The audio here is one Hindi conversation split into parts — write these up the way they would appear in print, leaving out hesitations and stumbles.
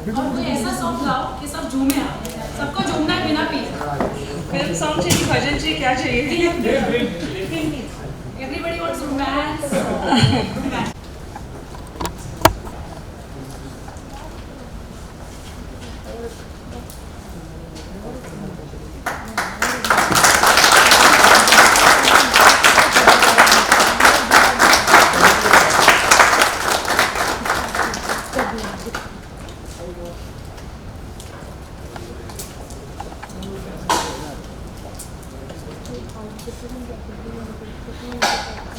और कोई ऐसा सॉन्ग गाओ कि सब झूमे आप, सबको झूमना है बिना पी। फिल्म सॉन्ग चाहिए, भजन चाहिए, क्या चाहिए? Everybody wants romance.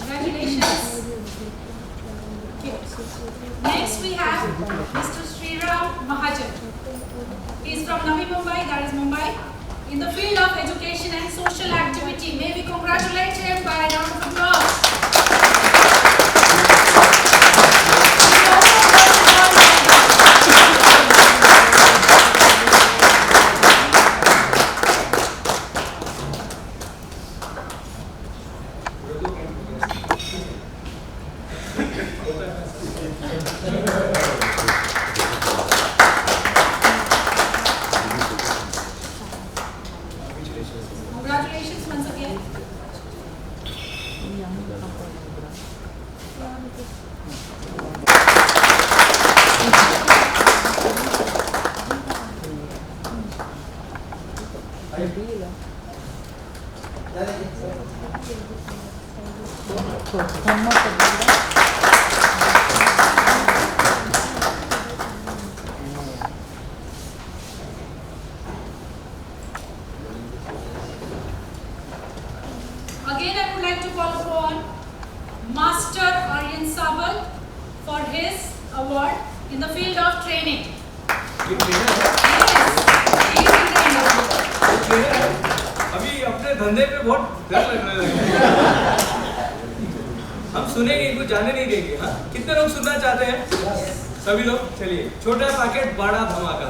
Congratulations. Next we have Mr. Sriram Mahajan. He is from Navi Mumbai, that is Mumbai. In the field of education and social activity, may we congratulate him by a round of applause. Congratulations once again. Again, I would like to call upon Master Aryan Sabal for his award in the field of training. Yes, he is a trainer. अभी अपने धंधे पे बहुत डर लगने लगा। हम सुनेंगे, इनको जाने नहीं देंगे। हाँ, कितने लोग सुनना चाहते हैं? सभी लोग, चलिए। छोटा पैकेट बड़ा धमाका।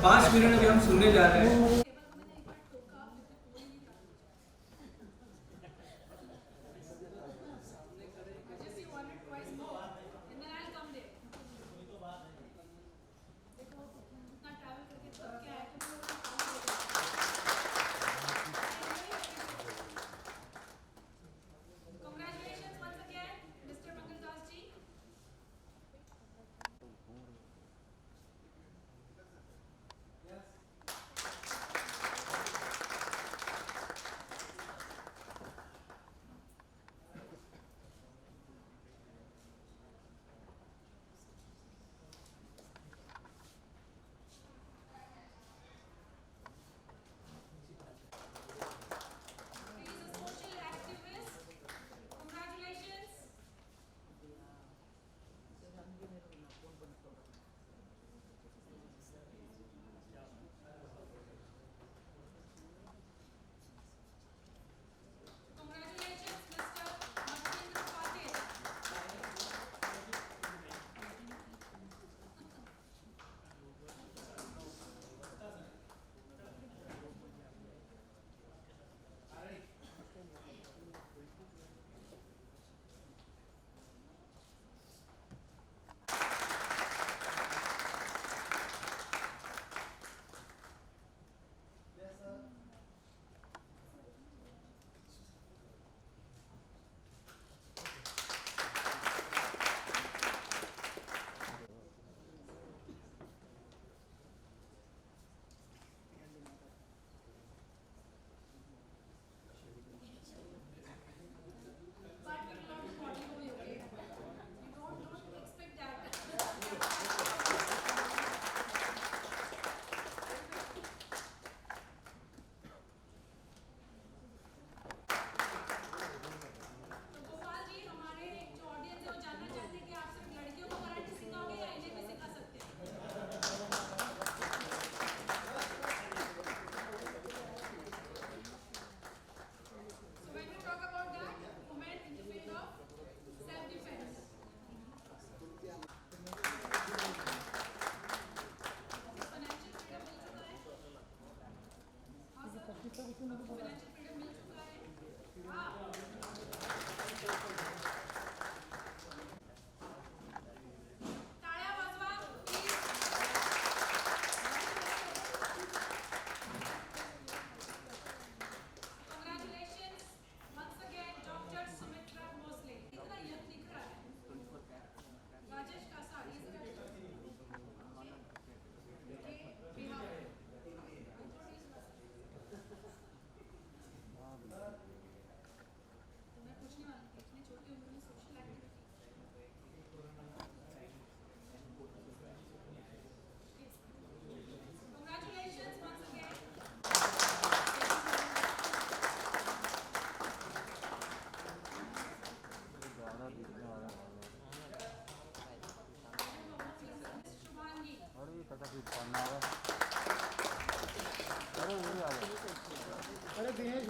5 मिनट अभी हम सुनने जा रहे हैं। Congratulations once again, Mr. Mangal Das ji. He is a social activist. Congratulations. Congratulations, Mr. Mahendra Patil. But we will not body movie, okay? You don't expect that. तो गोपाल जी, हमारे जो ऑडियंस है वो जानना चाहते हैं कि आप सिर्फ लड़कियों को कराटे सिखाओगे या इन्हें भी सिखा सकते हैं? So when we talk about that, women in the field of self-defense. Financial freedom मिल चुका है? हाँ सर, फाइनेंशियल फ्रीडम मिल चुका है? हाँ।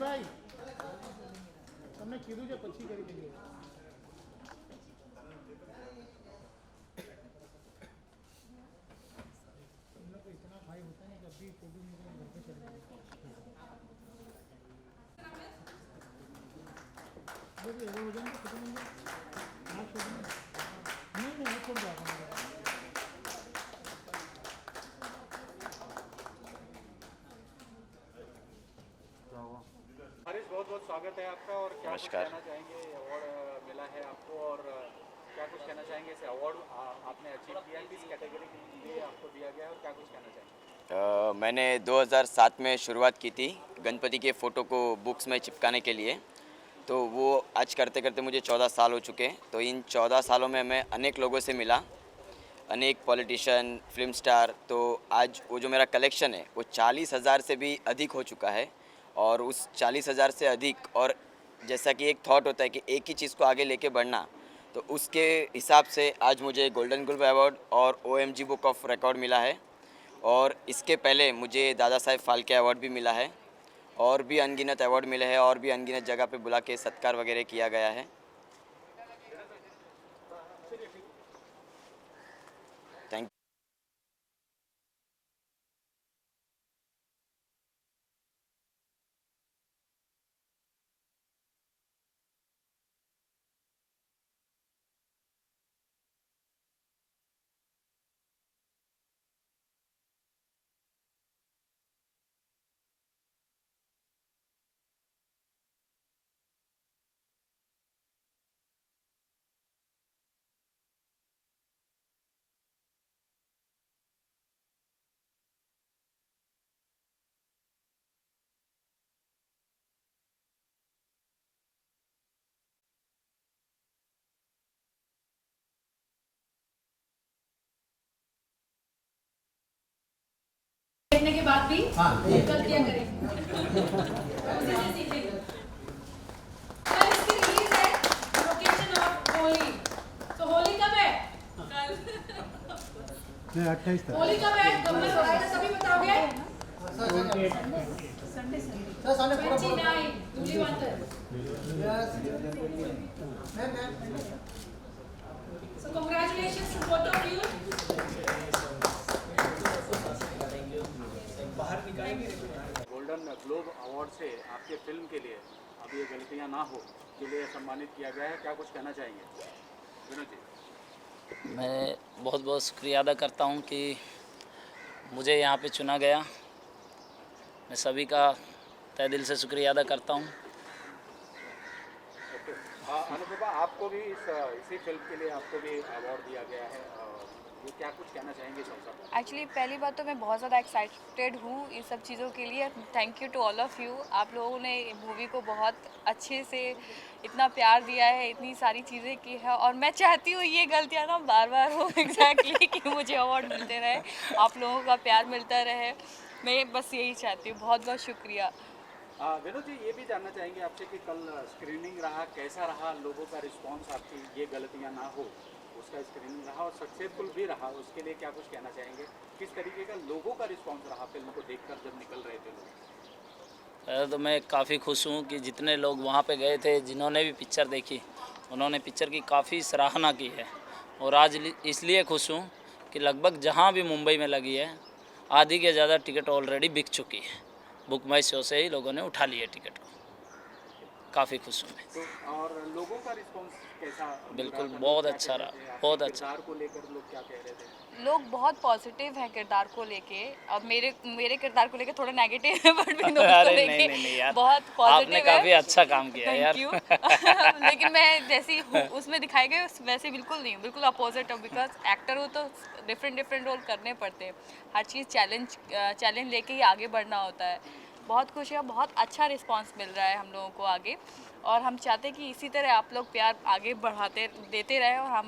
ભાઈ તમને કીધું છે પછી કરી દેજો. तुम लोग को इतना भाई होता नहीं जब भी फोटो निकले घर पे चले जाओ. देखो ये हो जाएंगे फोटो निकले हाँ छोड़ नहीं छोड़ दो आप. हरीश, बहुत बहुत स्वागत है आपका. और क्या कुछ कहना चाहेंगे, अवार्ड मिला है आपको और क्या कुछ कहना चाहेंगे, इसे अवार्ड आपने अचीव किया, किस कैटेगरी के लिए आपको दिया गया है और क्या कुछ कहना चाहेंगे? मैंने 2007 में शुरुआत की थी गणपति के फ़ोटो को बुक्स में चिपकाने के लिए. तो वो आज करते करते मुझे 14 साल हो चुके हैं. तो इन 14 सालों में मैं अनेक लोगों से मिला, अनेक पॉलिटिशियन, फिल्म स्टार. तो आज वो जो मेरा कलेक्शन है वो 40,000 से भी अधिक हो चुका है. और उस 40,000 से अधिक, और जैसा कि एक थॉट होता है कि एक ही चीज़ को आगे लेके बढ़ना, तो उसके हिसाब से आज मुझे गोल्डन ग्लोब अवार्ड और OMG बुक ऑफ रिकॉर्ड मिला है. और इसके पहले मुझे दादा साहेब फाल्के अवार्ड भी मिला है और भी अनगिनत अवार्ड मिले हैं और भी अनगिनत जगह पे बुला के सत्कार वगैरह किया गया है. थैंक देखने के बाद भी गलतियां करें. उसी से सीखेंगे. कल इसकी रिलीज है, लोकेशन ऑफ होली. तो होली कब है? कल. नहीं 28 था. होली कब है? गम्मत हो रहा है, सभी बताओगे? Sunday 29 July 1. So congratulations to both of you. Golden globe award से आपके फिल्म के लिए, अब ये गलतियाँ ना हो के लिए सम्मानित किया गया है. क्या कुछ कहना चाहेंगे विनोद जी? मैं बहुत बहुत शुक्रिया अदा करता हूं कि मुझे यहां पे चुना गया. मैं सभी का तहे दिल से शुक्रिया अदा करता हूं. अनुपमा, आपको भी इसी फिल्म के लिए आपको भी अवार्ड दिया गया है. ये क्या कुछ कहना चाहेंगे इस अवसर पर? एक्चुअली पहली बात तो मैं बहुत ज़्यादा एक्साइटेड हूँ इन सब चीज़ों के लिए. Thank you to all of you. आप लोगों ने मूवी को बहुत अच्छे से इतना प्यार दिया है, इतनी सारी चीज़ें की है. और मैं चाहती हूँ ये गलतियाँ ना बार बार हो एग्जैक्टली कि मुझे अवार्ड मिलते रहे, आप लोगों का प्यार मिलता रहे. मैं बस यही चाहती हूँ. बहुत बहुत शुक्रिया. विनोद जी, ये भी जानना चाहेंगे आपसे कि कल स्क्रीनिंग रहा, कैसा रहा, लोगों का रिस्पांस आपकी ये गलतियाँ ना हो उसका स्क्रीनिंग रहा और सक्सेसफुल भी रहा, उसके लिए क्या कुछ कहना चाहेंगे? किस तरीके का लोगों का रिस्पांस रहा फिल्म को देखकर जब निकल रहे थे लोग? तो मैं काफ़ी खुश हूं कि जितने लोग वहां पे गए थे, जिन्होंने भी पिक्चर देखी, उन्होंने पिक्चर की काफ़ी सराहना की है. और आज इसलिए खुश हूं कि लगभग जहां भी मुंबई में लगी है, आधी के ज़्यादा टिकट ऑलरेडी बिक चुकी है. बुक माई शो से ही लोगों ने उठा लिए टिकट को. काफ़ी खुश हूँ मैं. तो और लोगों का रिस्पांस कैसा? बिल्कुल बहुत अच्छा रहा, बहुत अच्छा. किरदार को लेकर लोग क्या कह रहे थे? लोग बहुत पॉजिटिव हैं किरदार को लेके. अब मेरे किरदार को लेके थोड़ा नेगेटिव है, बट विनोद को अरे लेके नहीं यार, बहुत पॉजिटिव आपने है. काफ़ी अच्छा काम किया यार. Thank you. लेकिन मैं जैसी हूँ उसमें दिखाए गए वैसे बिल्कुल नहीं हूँ, बिल्कुल अपोजिट हूँ. बिकॉज एक्टर हो तो डिफरेंट रोल करने पड़ते हैं. हर चीज़ चैलेंज लेके ही आगे बढ़ना होता है. बहुत खुश है, बहुत अच्छा रिस्पांस मिल रहा है हम लोगों को आगे. और हम चाहते हैं कि इसी तरह आप लोग प्यार आगे बढ़ाते देते रहे और हम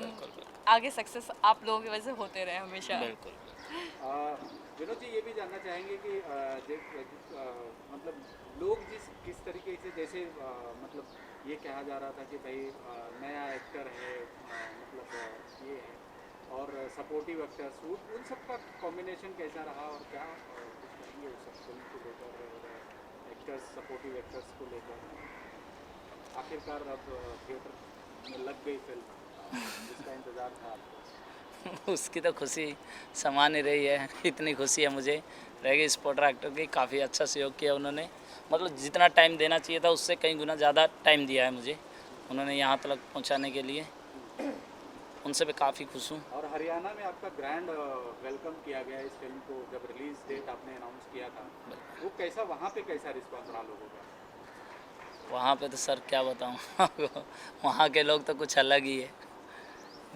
आगे सक्सेस आप लोगों की वजह से होते रहे हमेशा. बिल्कुल. विनोद जी, ये भी जानना चाहेंगे कि मतलब लोग किस तरीके से, जैसे मतलब ये कहा जा रहा था कि भाई नया एक्टर है, मतलब ये है, और सपोर्टिव एक्टर्स, उन सब का कॉम्बिनेशन कैसा रहा और क्या कुछ कहेंगे उस सब फिल्म को लेकर, एक्टर्स सपोर्टिव एक्टर्स को लेकर आखिरकार अब थिएटर में लग गई फिल्म, जिसका इंतज़ार था आपको? उसकी तो खुशी समा नहीं रही है, इतनी खुशी है मुझे रहेगी। स्पॉट एक्टर की काफ़ी अच्छा सहयोग किया उन्होंने, मतलब जितना टाइम देना चाहिए था उससे कई गुना ज़्यादा टाइम दिया है मुझे उन्होंने यहाँ तक पहुँचाने के लिए, उनसे मैं काफ़ी खुश हूँ। और हरियाणा में आपका ग्रैंड वेलकम किया गया इस फिल्म को, जब रिलीज डेट आपने अनाउंस किया था, वो कैसा, वहाँ पे कैसा रिस्पॉन्स रहा लोगों का? वहाँ पे तो सर क्या बताऊँ वहाँ के लोग तो कुछ अलग ही है।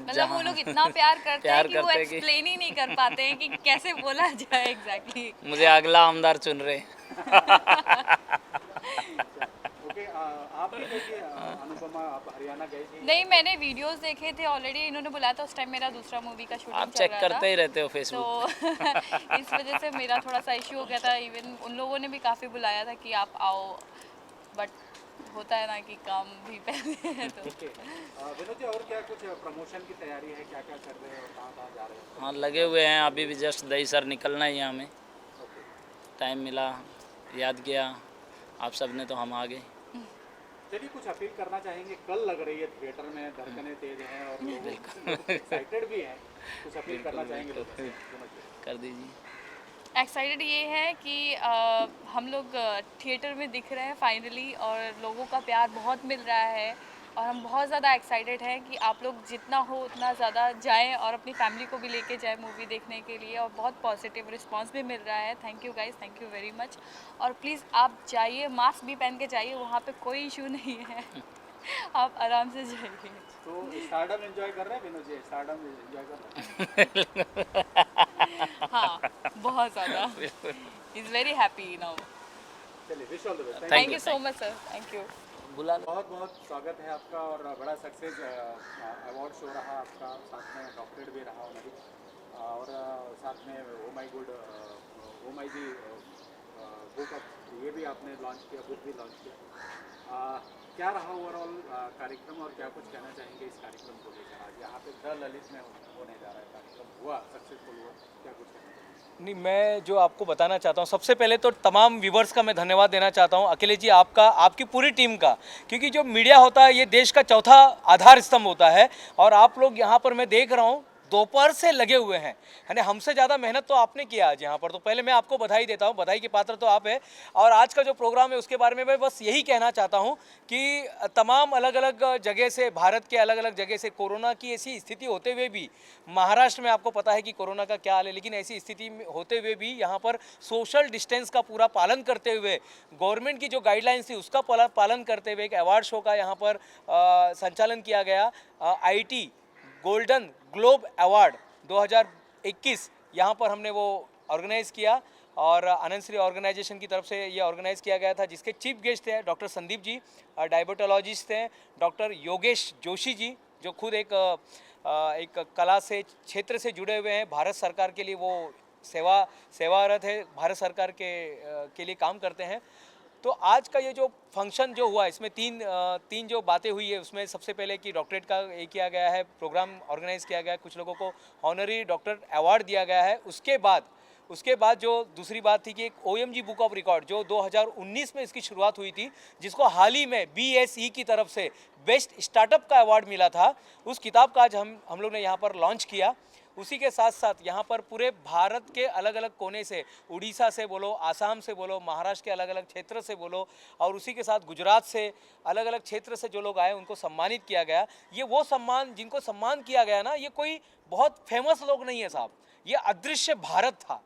मतलब वो लोग इतना प्यार करते हैं कि वो करते हैं कि एक्सप्लेन ही नहीं कर पाते हैं कि कैसे बोला जाए एग्जैक्टली। मुझे अगला आमदार चुन रहे ओके, आप भी देखिए अनुपमा, आप हरियाणा गए थे? नहीं, मैंने वीडियोस देखे थे ऑलरेडी, इन्होंने बुलाया था, उस टाइम मेरा दूसरा मूवी का शूटिंग आप चल चेक रहा करते ही था, रहते हो फेसबुक। तो इस वजह से मेरा थोड़ा सा इश्यू हो गया था। इवन उन लोगों ने भी काफ़ी बुलाया था कि आप आओ, बट होता है ना कि काम भी पहले है तो। ओके, विनोद जी, और क्या कुछ प्रमोशन की तैयारी है, क्या क्या कर रहे हैं और कहाँ कहाँ जा रहे हैं? हाँ लगे हुए हैं, अभी भी जस्ट दही सर निकलना ही है हमें, ओके, टाइम मिला याद किया आप सब ने तो हम आ गए। चलिए कुछ अपील करना चाहेंगे, कल लग रही है थिएटर में, धड़कनें तेज हैं और लोग एक्साइटेड भी हैं, कुछ अपील करना चाहेंगे लोगों से? विनोद जी। कर दीजिए। एक्साइटेड ये है कि हम लोग थिएटर में दिख रहे हैं फाइनली, और लोगों का प्यार बहुत मिल रहा है, और हम बहुत ज़्यादा एक्साइटेड हैं कि आप लोग जितना हो उतना ज़्यादा जाएं और अपनी फैमिली को भी लेके जाएं मूवी देखने के लिए, और बहुत पॉजिटिव रिस्पांस भी मिल रहा है। Thank you guys, thank you very much. और प्लीज़ आप जाइए, मास्क भी पहन के जाइए, वहाँ पे कोई इशू नहीं है आप आराम से जाइए। तो स्टारडम एंजॉय कर रहे हैं विनोद जी? स्टारडम एंजॉय कर रहे हैं? हाँ, बहुत ज़्यादा। Is very happy now. चलिए, wish all the best. Thank you so much sir, thank you. बुला बहुत बहुत स्वागत है आपका, और बड़ा सक्सेस अवार्ड शो रहा आपका, साथ में डॉक्टरेट भी रहा हमारी, और साथ में ओ my good O my ji book ये भी आपने लॉन्च किया, बुक भी लॉन्च किया। क्या रहा ओवरऑल कार्यक्रम, और क्या कुछ कहना चाहेंगे इस कार्यक्रम को लेकर? आज यहाँ पे द ललित में होने जा रहा है कार्यक्रम, हुआ सक्सेसफुल हुआ, क्या कुछ कहना चाहेंगे? नहीं, मैं जो आपको बताना चाहता हूँ, सबसे पहले तो तमाम व्यूवर्स का मैं धन्यवाद देना चाहता हूँ, अखिलेश जी आपका, आपकी पूरी टीम का, क्योंकि जो मीडिया होता है ये देश का चौथा आधार स्तंभ होता है, और आप लोग यहाँ पर मैं देख रहा हूँ दोपहर से लगे हुए हैं, है ना। हमसे ज़्यादा मेहनत तो आपने किया आज यहाँ पर, तो पहले मैं आपको बधाई देता हूँ, बधाई के पात्र तो आप हैं। और आज का जो प्रोग्राम है उसके बारे में मैं बस यही कहना चाहता हूँ कि तमाम अलग अलग जगह से, भारत के अलग अलग जगह से, कोरोना की ऐसी स्थिति होते हुए भी, महाराष्ट्र में आपको पता है कि कोरोना का क्या हाल है, लेकिन ऐसी स्थिति में होते हुए भी यहाँ पर सोशल डिस्टेंस का पूरा पालन करते हुए, गवर्नमेंट की जो गाइडलाइंस थी उसका पालन करते हुए एक अवार्ड शो का यहाँ पर संचालन किया गया। IT गोल्डन ग्लोब अवार्ड 2021 यहाँ पर हमने वो ऑर्गेनाइज़ किया, और आनंद श्री ऑर्गेनाइजेशन की तरफ से ये ऑर्गेनाइज़ किया गया था, जिसके चीफ गेस्ट थे डॉक्टर संदीप जी, डायबिटोलॉजिस्ट थे डॉक्टर योगेश जोशी जी, जो खुद एक कला से क्षेत्र से जुड़े हुए हैं, भारत सरकार के लिए वो सेवारत है, भारत सरकार के लिए काम करते हैं। तो आज का ये जो फंक्शन जो हुआ, इसमें तीन जो बातें हुई है, उसमें सबसे पहले कि डॉक्टरेट का ये किया गया है, प्रोग्राम ऑर्गेनाइज किया गया है, कुछ लोगों को ऑनरी डॉक्टर अवार्ड दिया गया है। उसके बाद जो दूसरी बात थी कि एक OMG बुक ऑफ रिकॉर्ड जो 2019 में इसकी शुरुआत हुई थी, जिसको हाल ही में BSE की तरफ से बेस्ट स्टार्टअप का अवार्ड मिला था, उस किताब का आज हम लोग ने यहाँ पर लॉन्च किया। उसी के साथ साथ यहाँ पर पूरे भारत के अलग अलग कोने से, उड़ीसा से बोलो, आसाम से बोलो, महाराष्ट्र के अलग अलग क्षेत्र से बोलो, और उसी के साथ गुजरात से अलग अलग क्षेत्र से जो लोग आए उनको सम्मानित किया गया। ये वो सम्मान, जिनको सम्मान किया गया ना, ये कोई बहुत फेमस लोग नहीं है साहब, ये अदृश्य भारत था।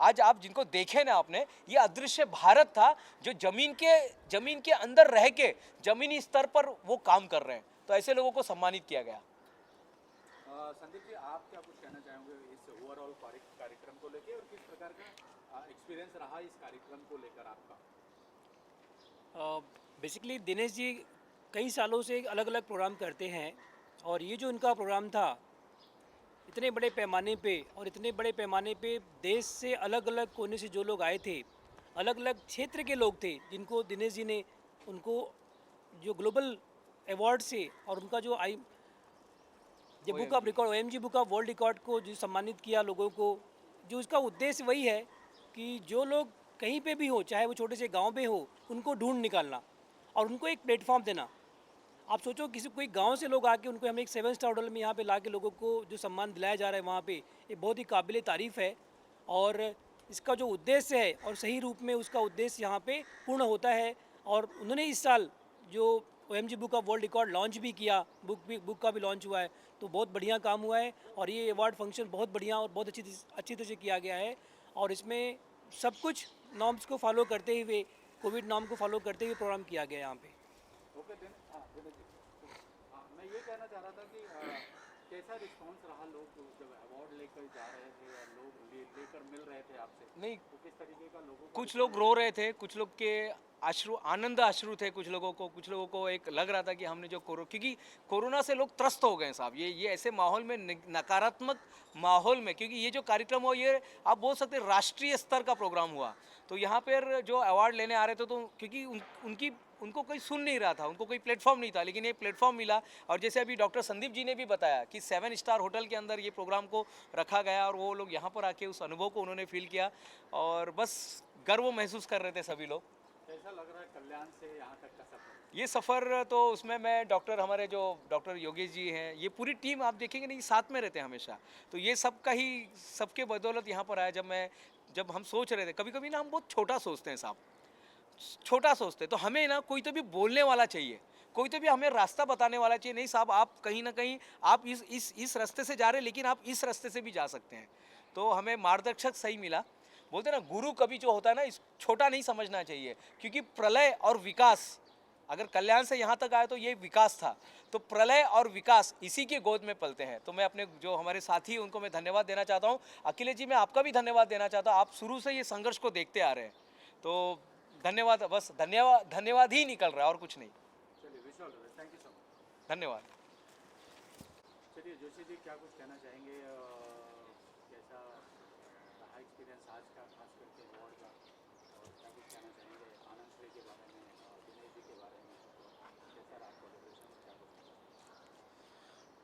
आज आप जिनको देखे ना आपने, ये अदृश्य भारत था जो जमीन के अंदर रह के जमीनी स्तर पर वो काम कर रहे हैं, तो ऐसे लोगों को सम्मानित किया गया। संदीप जी, आप क्या कुछ कहना चाहेंगे इस ओवरऑल कार्यक्रम को लेकर, और किस प्रकार का एक्सपीरियंस रहा इस कार्यक्रम को लेकर आपका? बेसिकली दिनेश जी कई सालों से अलग अलग प्रोग्राम करते हैं, और ये जो इनका प्रोग्राम था, इतने बड़े पैमाने पे, और इतने बड़े पैमाने पे देश से अलग अलग कोने से जो लोग आए थे, अलग अलग क्षेत्र के लोग थे, जिनको दिनेश जी ने उनको जो ग्लोबल अवार्ड से, और उनका जो book of record, OMG book of world record को जो सम्मानित किया लोगों को, जो उसका उद्देश्य वही है कि जो लोग कहीं पे भी हो, चाहे वो छोटे से गांव में हो, उनको ढूंढ निकालना और उनको एक प्लेटफॉर्म देना। आप सोचो किसी कोई गांव से लोग आके उनको हम एक 7 स्टार होटल में यहाँ पे ला के लोगों को जो सम्मान दिलाया जा रहा है वहाँ पे, ये बहुत ही काबिल तारीफ़ है। और इसका जो उद्देश्य है और सही रूप में उसका उद्देश्य यहाँ पे पूर्ण होता है। और उन्होंने इस साल जो OMG book of world record launch भी किया, बुक का भी लॉन्च हुआ है, तो बहुत बढ़िया काम हुआ है। और ये अवार्ड फंक्शन बहुत बढ़िया और बहुत अच्छी तरह से किया गया है। और इसमें सब कुछ नॉर्म्स को फॉलो करते हुए, कोविड नॉर्म को फॉलो करते हुए प्रोग्राम किया गया यहाँ पे। ओके दिन दिनेश जी, मैं ये कहना चाह रहा था कि कैसा रिस्पांस रहा, लोग जब अवार्ड लेकर जा रहे थे और लोग लेकर मिल रहे थे आपसे, नहीं, तो किस तरीके का लोगों को कुछ लोग रो रहे थे, कुछ लोग के आनंद अश्रु थे, कुछ लोगों को एक लग रहा था कि हमने जो क्योंकि कोरोना से लोग त्रस्त हो गए साहब। ये ऐसे माहौल में, नकारात्मक माहौल में, क्योंकि ये जो कार्यक्रम हो, ये आप बोल सकते हैं राष्ट्रीय स्तर का प्रोग्राम हुआ। तो यहाँ पर जो अवार्ड लेने आ रहे थे, तो क्योंकि उनको कोई सुन नहीं रहा था, उनको कोई प्लेटफॉर्म नहीं था, लेकिन ये प्लेटफॉर्म मिला। और जैसे अभी डॉक्टर संदीप जी ने भी बताया कि 7 स्टार होटल के अंदर ये प्रोग्राम को रखा गया और वो लोग यहाँ पर आके उस अनुभव को उन्होंने फील किया और बस गर्व महसूस कर रहे थे सभी लोग। कैसा लग रहा है कल्याण से यहाँ तक का सफर? ये सफ़र तो उसमें मैं हमारे जो डॉक्टर योगेश जी हैं, ये पूरी टीम आप देखेंगे नहीं, साथ में रहते हैं हमेशा। तो ये सबके बदौलत यहाँ पर आया। जब हम सोच रहे थे, कभी कभी ना हम बहुत छोटा सोचते हैं साहब, छोटा सोचते, तो हमें ना कोई तो भी बोलने वाला चाहिए, कोई तो भी हमें रास्ता बताने वाला चाहिए। नहीं साहब, आप कहीं ना कहीं आप इस रास्ते से जा रहे हैं, लेकिन आप इस रास्ते से भी जा सकते हैं। तो हमें मार्गदर्शक सही मिला। बोलते ना, गुरु कभी जो होता है ना, इस छोटा नहीं समझना चाहिए, क्योंकि प्रलय और विकास, अगर कल्याण से यहाँ तक आए तो ये विकास था। तो प्रलय और विकास इसी के गोद में पलते हैं। तो मैं अपने जो हमारे साथी हैं उनको मैं धन्यवाद देना चाहता हूँ। अखिलेश जी, मैं आपका भी धन्यवाद देना चाहता हूँ, आप शुरू से ये संघर्ष को देखते आ रहे हैं। तो धन्यवाद, बस धन्यवाद ही निकल रहा है और कुछ नहीं। चलिए, wish all the best, thank you so much. धन्यवाद। चलिए जोशी जी, क्या कुछ कहना चाहेंगे, कैसा रहा एक्सपीरियंस आज का, खास करके अवार्ड का, और क्या कुछ कहना चाहेंगे आनंद श्री के बारे में और दिनेश जी के बारे में, कैसा रहा कोलैबोरेशन, क्या कुछ?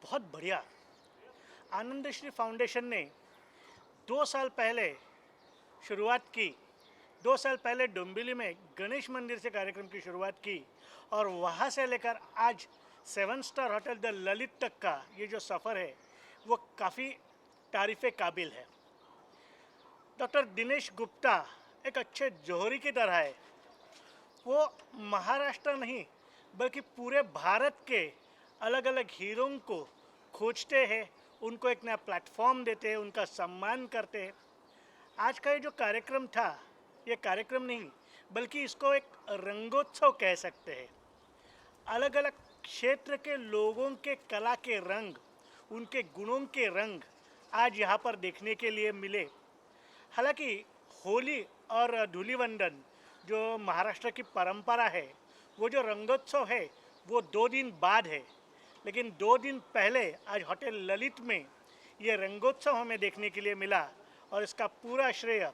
बहुत बढ़िया। आनंदश्री फाउंडेशन ने 2 साल पहले शुरुआत की। 2 साल पहले डोंबिवली में गणेश मंदिर से कार्यक्रम की शुरुआत की और वहाँ से लेकर आज 7 स्टार होटल द ललित तक का ये जो सफ़र है वो काफ़ी तारीफ़ काबिल है। डॉक्टर दिनेश गुप्ता एक अच्छे जौहरी की तरह है। वो महाराष्ट्र नहीं बल्कि पूरे भारत के अलग अलग हीरों को खोजते हैं, उनको एक नया प्लेटफॉर्म देते हैं, उनका सम्मान करते हैं। आज का ये जो कार्यक्रम था, ये कार्यक्रम नहीं बल्कि इसको एक रंगोत्सव कह सकते हैं। अलग अलग क्षेत्र के लोगों के कला के रंग, उनके गुणों के रंग आज यहाँ पर देखने के लिए मिले। हालांकि होली और धूलिवंदन जो महाराष्ट्र की परंपरा है, वो जो रंगोत्सव है वो 2 दिन बाद है, लेकिन 2 दिन पहले आज होटल ललित में ये रंगोत्सव हमें देखने के लिए मिला और इसका पूरा श्रेय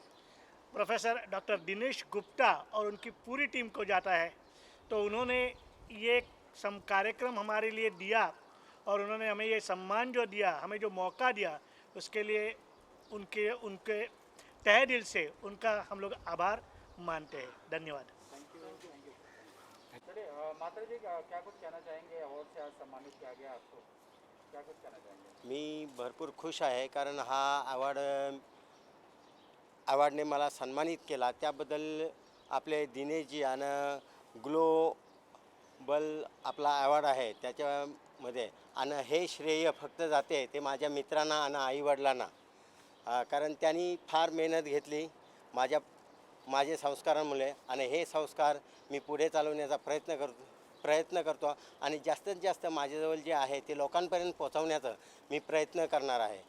प्रोफेसर डॉक्टर दिनेश गुप्ता और उनकी पूरी टीम को जाता है। तो उन्होंने ये कार्यक्रम हमारे लिए दिया और उन्होंने हमें ये सम्मान जो दिया, हमें जो मौका दिया, उसके लिए उनके तहे दिल से उनका हम लोग आभार मानते हैं। धन्यवाद। चलिए माता जी, क्या कुछ कहना चाहेंगे, अवार्ड से आज सम्मानित किया गया आपको, क्या कुछ कहना चाहेंगे? मी भरपूर खुश आहे, कारण हा अवॉर्डने मला सन्मानित केला, त्याबद्दल आपले दिनेशजी आणि ग्लोबल आपला अवॉर्ड आहे त्याच्यामध्ये, आणि हे श्रेय फक्त जाते ते माझ्या मित्रांना आणि आईवडिलांना, कारण त्यांनी फार मेहनत घेतली माझे संस्कारांमुळे, आणि हे संस्कार मी पुढे चालवण्याचा प्रयत्न करतो आणि जास्तीत जास्त माझ्याजवळ जे आहे ते लोकांपर्यंत पोहोचवण्याचा मी प्रयत्न करणार आहे।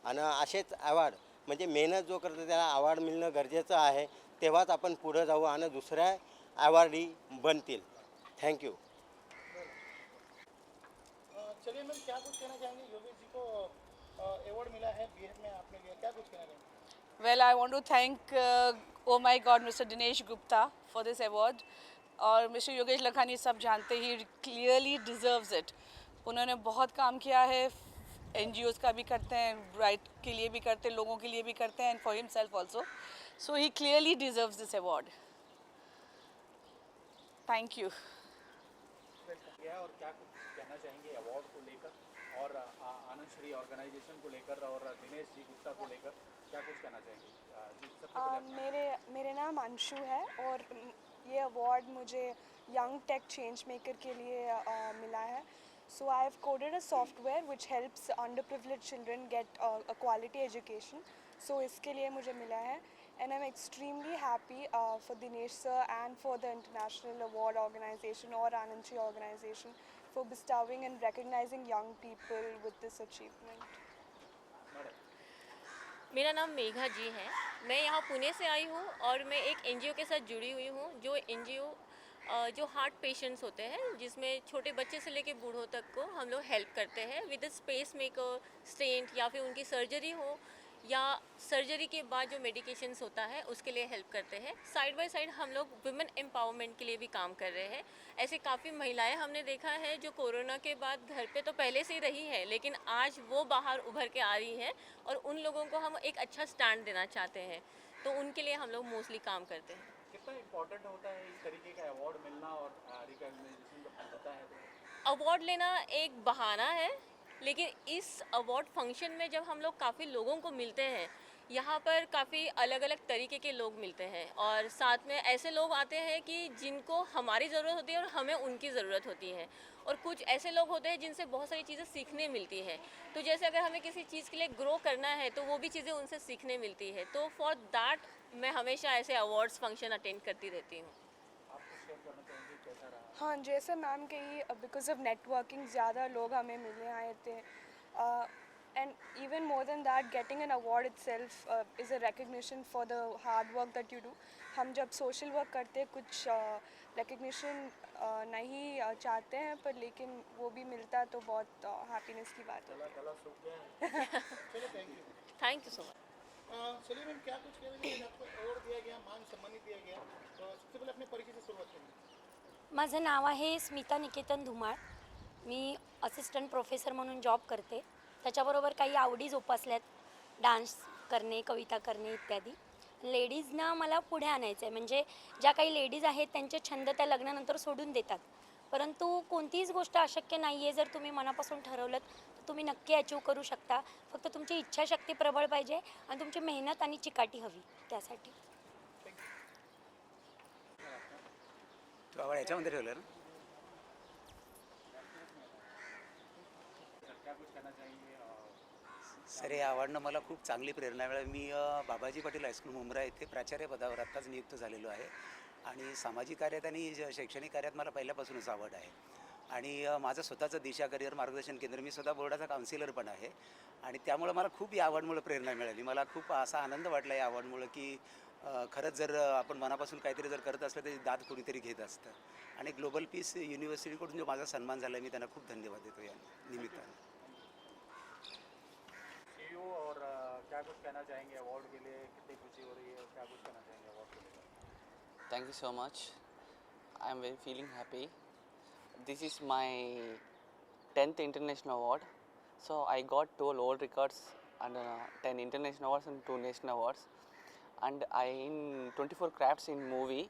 आणि असेच अवॉर्ड म्हणजे मेहनत जो करतो त्याला अवॉर्ड मिळणं गरजेचं आहे, तेव्हाच आपण पुढे जाऊ आणि दुसऱ्या अवॉर्डी बनतील। थँक्यू। चलिए मैम, क्या कुछ कहना चाहेंगे? योगेश जी को अवार्ड मिला है बीएड में, आपने लिया, क्या कुछ कहना चाहेंगे? Well, I want to thank, oh my God, Mr. Dinesh Gupta for this award. और मिस्टर योगेश लखानी सब जानते ही क्लियरली डिज़र्व्स इट। उन्होंने बहुत काम किया है NGOs का भी करते हैं, राइट के लिए भी करते हैं, लोगों के लिए भी करते हैं, and for himself also. So he clearly deserves this award. Thank you. क्या और क्या कुछ कहना चाहेंगे अवार्ड को लेकर और आनंद श्री ऑर्गेनाइजेशन को लेकर और दिनेश जी गुप्ता को लेकर क्या कुछ कहना चाहेंगे? जी, सबसे पहले मेरे नाम अंशु है और ये अवार्ड मुझे यंग टेक चेंज मेकर के लिए मिला है. So I have coded a software which helps under privilege children get a quality education. So इसके लिए मुझे मिला है. And I'm extremely happy for Dinesh sir and for the International Award Organization or Anand Shri Organization for bestowing and recognizing young people with this achievement. मेरा नाम मेघा जी है. मैं यहाँ पुणे से आई हूँ और मैं एक NGO के साथ जुड़ी हुई हूँ. जो NGO जो हार्ट पेशेंट्स होते हैं, जिसमें छोटे बच्चे से लेके बूढ़ों तक को हम लोग हेल्प करते हैं विद स्पेस मेकर, स्टेंट, या फिर उनकी सर्जरी हो या सर्जरी के बाद जो मेडिकेशंस होता है उसके लिए हेल्प करते हैं. साइड बाय साइड हम लोग वुमेन एम्पावरमेंट के लिए भी काम कर रहे हैं. ऐसे काफ़ी महिलाएं हमने देखा है जो कोरोना के बाद घर पे तो पहले से ही रही है, लेकिन आज वो बाहर उभर के आ रही हैं और उन लोगों को हम एक अच्छा स्टैंड देना चाहते हैं. तो उनके लिए हम लोग मोस्टली काम करते हैं. कितना इम्पोर्टेंट होता है इस तरीके का अवार्ड मिलना और रिकॉग्निशन जब होता है तो? अवार्ड लेना एक बहाना है, लेकिन इस अवार्ड फंक्शन में जब हम लोग काफ़ी लोगों को मिलते हैं, यहाँ पर काफ़ी अलग अलग तरीके के लोग मिलते हैं और साथ में ऐसे लोग आते हैं कि जिनको हमारी ज़रूरत होती है और हमें उनकी ज़रूरत होती है, और कुछ ऐसे लोग होते हैं जिनसे बहुत सारी चीज़ें सीखने मिलती है. तो जैसे अगर हमें किसी चीज़ के लिए ग्रो करना है तो वो भी चीज़ें उनसे सीखने मिलती है. तो फॉर दैट मैं हमेशा ऐसे अवार्ड्स फंक्शन अटेंड करती रहती हूँ. हाँ, जैसे मैम कही, बिकॉज ऑफ नेटवर्किंग ज़्यादा लोग हमें मिलने आए थे. And even more than that, getting an award itself is a recognition for the hard work that you do. हम जब सोशल वर्क करते हैं कुछ रिकग्निशन नहीं चाहते हैं, पर लेकिन वो भी मिलता है तो बहुत हैप्पीनेस की बात है. Thank you so much. चलिए मैम, क्या कुछ कहेंगे? आपको अवॉर्ड दिया गया, मान सम्मानित दिया गया, तो सबसे पहले अपने परिचय से सुरुवात करेंगे. माझं नाव आहे स्मिता निकेतन धुमाळ. मी असिस्टंट प्रोफेसर म्हणून जॉब करते. त्याच्याबरोबर काही आवडी जोपासल्यात, डान्स करणे, कविता करणे इत्यादी. लेडीजना मला पुढे आणायचं आहे. म्हणजे ज्या काही लेडीज आहेत त्यांचे छंद त्या लग्नानंतर सोडून देतात, परंतु कोणतीच गोष्ट अशक्य नाही आहे. जर तुम्ही मनापासून ठरवलं तर तुम्ही नक्की अचीव करू शकता. फक्त तुमची इच्छाशक्ती प्रबळ पाहिजे आणि तुमची मेहनत आणि चिकाटी हवी त्यासाठी. तो आवड याच्यामध्ये ठेवलं ना. सर, हे आवडणं मला खूप चांगली प्रेरणा मिळाली. मी बाबाजी पाटील हायस्कूल मुंब्रा येथे प्राचार्य पदावर आत्ताच नियुक्त झालेलो आहे आणि सामाजिक कार्यात आणि शैक्षणिक कार्यात मला पहिल्यापासूनच आवड आहे. आणि माझं स्वतःचं दिशा करिअर मार्गदर्शन केंद्र, मी स्वतः बोर्डाचा काउन्सिलर पण आहे आणि त्यामुळं मला खूप या आवडमुळं प्रेरणा मिळाली. मला खूप असा आनंद वाटला या आवडमुळं की खरंच जर आपण मनापासून काहीतरी जर करत असलं तर दाद कोणीतरी घेत असतं. आणि ग्लोबल पीस युनिव्हर्सिटीकडून जो माझा सन्मान झाला, मी त्यांना खूप धन्यवाद देतो या निमित्तानं. CEO और क्या कुछ कहना चाहेंगे अवार्ड के लिए? कितनी खुशी हो रही है और क्या कुछ कहना चाहेंगे अवार्ड के लिए? Thank you so much. I am very feeling happy. This is my 10th international award. So I got 12 world records and 10 international awards and 2 national awards. And I in 24 crafts in movie,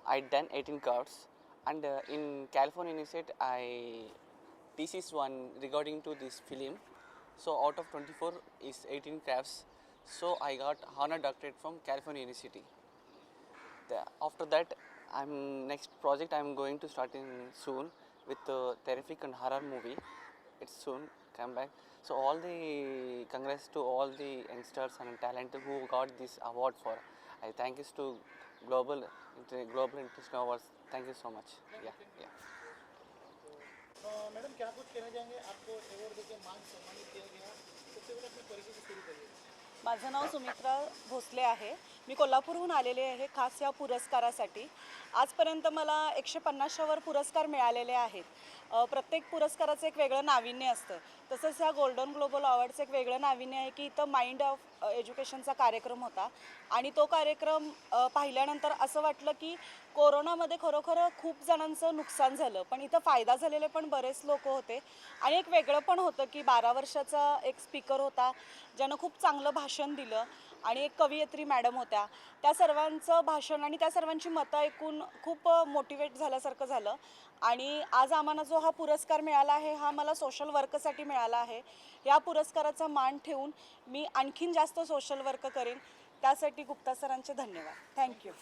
I done 18 crafts. And in California University, I thesis one regarding to this film. So out of 24 is 18 crafts. So I got honor doctorate from California University. After that, next project I'm going to start in soon with the terrific and horror movie. It's soon come back. So all the congrats to all the youngsters and talent who got this award for. I thank you to Global International Awards. Thank you so much. Yeah. Madam, क्या कुछ कहना चाहेंगे? आपको अवॉर्ड देके मान सम्मानित किया गया, सबसे पहले अपने परिचय से सुरू करिए. माझं नाव सुमित्रा भोसले आहे. मी कोल्हापूरहून आलेले आहे खास या पुरस्कारासाठी. आजपर्यंत मला 150च्या वर पुरस्कार मिळालेले आहेत. प्रत्येक पुरस्काराचं एक वेगळं नाविन्य असतं. तसंच ह्या गोल्डन ग्लोबल अवॉर्डचं एक वेगळं नाविन्य आहे की इथं माइंड ऑफ एज्युकेशनचा कार्यक्रम होता आणि तो कार्यक्रम पाहिल्यानंतर असं वाटलं की कोरोनामध्ये खरोखर खूप जणांचं नुकसान झालं, पण इथं फायदा झालेले पण बरेच लोक होते. आणि एक वेगळं पण होतं की 12 वर्षाचा एक स्पीकर होता ज्यानं खूप चांगलं भाषण दिलं आणि एक कवयित्री मॅडम होत्या. त्या सर्वांचं भाषण आणि त्या सर्वांची मतं ऐकून खूप मोटिवेट झाल्यासारखं झालं. आणि आज आम्हाला जो हा पुरस्कार मिळाला आहे हा मला सोशल वर्कसाठी मिळाला आहे. या पुरस्काराचा मान ठेवून मी आणखीन जास्त सोशल वर्क करेन. त्यासाठी गुप्ता सरांचे धन्यवाद. थँक्यू.